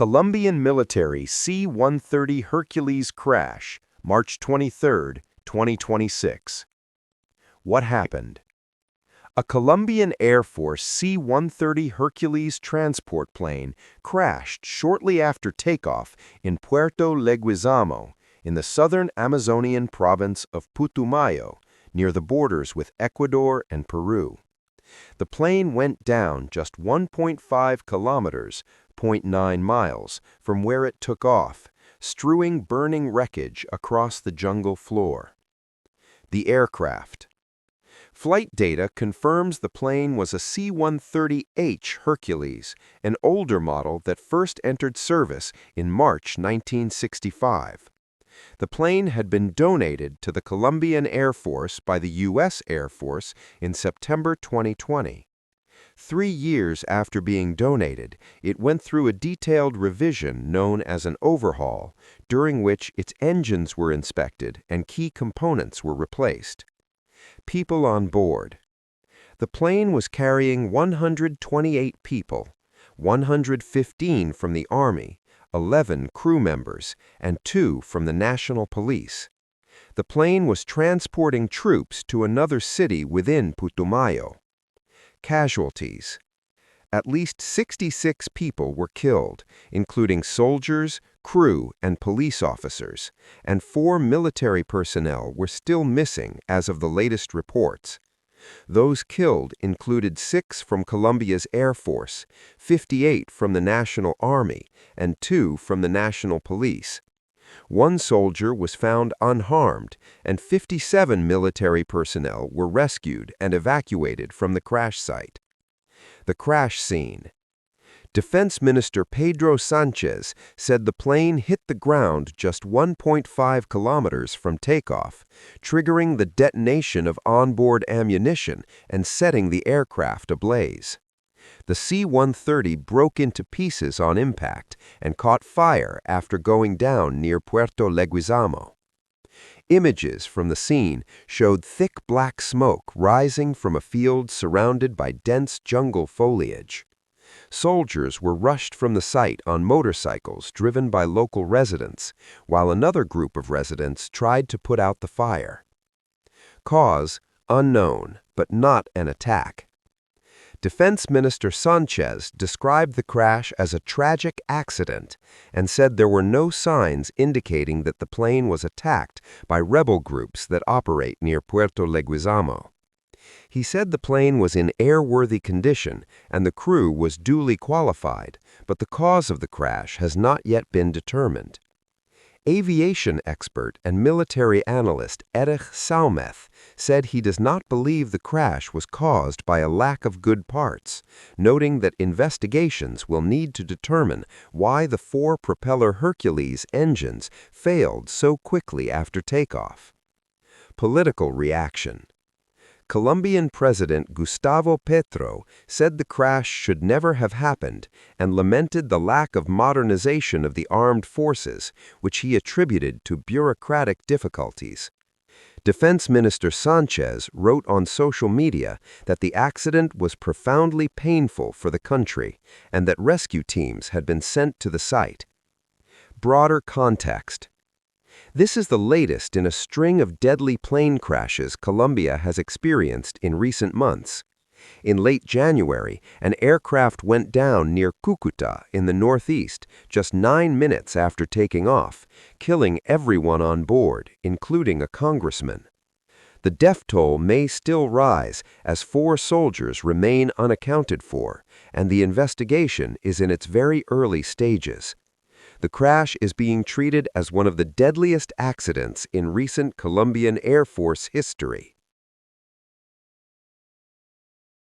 Colombian military C-130 Hercules crash, March 23, 2026. What happened? A Colombian Air Force C-130 Hercules transport plane crashed shortly after takeoff in Puerto Leguizamo, in the southern Amazonian province of Putumayo, near the borders with Ecuador and Peru. The plane went down just 1.5 kilometers, (0.9 miles), from where it took off, strewing burning wreckage across the jungle floor. The aircraft. Flight data confirms the plane was a C-130H Hercules, an older model that first entered service in March 1965. The plane had been donated to the Colombian Air Force by the U.S. Air Force in September 2020. 3 years after being donated, it went through a detailed revision known as an overhaul, during which its engines were inspected and key components were replaced. People on board. The plane was carrying 128 people, 115 from the Army, 11 crew members, and 2 from the National Police. The plane was transporting troops to another city within Putumayo. Casualties. At least 66 people were killed, including soldiers, crew, and police officers, and 4 military personnel were still missing as of the latest reports. Those killed included 6 from Colombia's Air Force, 58 from the National Army, and 2 from the National Police. 1 soldier was found unharmed, and 57 military personnel were rescued and evacuated from the crash site. The crash scene. Defense Minister Pedro Sanchez said the plane hit the ground just 1.5 kilometers from takeoff, triggering the detonation of onboard ammunition and setting the aircraft ablaze. The C-130 broke into pieces on impact and caught fire after going down near Puerto Leguizamo. Images from the scene showed thick black smoke rising from a field surrounded by dense jungle foliage. Soldiers were rushed from the site on motorcycles driven by local residents, while another group of residents tried to put out the fire. Cause unknown, but not an attack. Defense Minister Sanchez described the crash as a tragic accident and said there were no signs indicating that the plane was attacked by rebel groups that operate near Puerto Leguizamo. He said the plane was in airworthy condition and the crew was duly qualified, but the cause of the crash has not yet been determined. Aviation expert and military analyst Erich Saumeth said he does not believe the crash was caused by a lack of good parts, noting that investigations will need to determine why the 4 propeller Hercules engines failed so quickly after takeoff. Political reaction. Colombian President Gustavo Petro said the crash should never have happened and lamented the lack of modernization of the armed forces, which he attributed to bureaucratic difficulties. Defense Minister Sanchez wrote on social media that the accident was profoundly painful for the country and that rescue teams had been sent to the site. Broader context. This is the latest in a string of deadly plane crashes Colombia has experienced in recent months. In late January, an aircraft went down near Cúcuta in the northeast just 9 minutes after taking off, killing everyone on board, including a congressman. The death toll may still rise as 4 soldiers remain unaccounted for, and the investigation is in its very early stages. The crash is being treated as one of the deadliest accidents in recent Colombian Air Force history.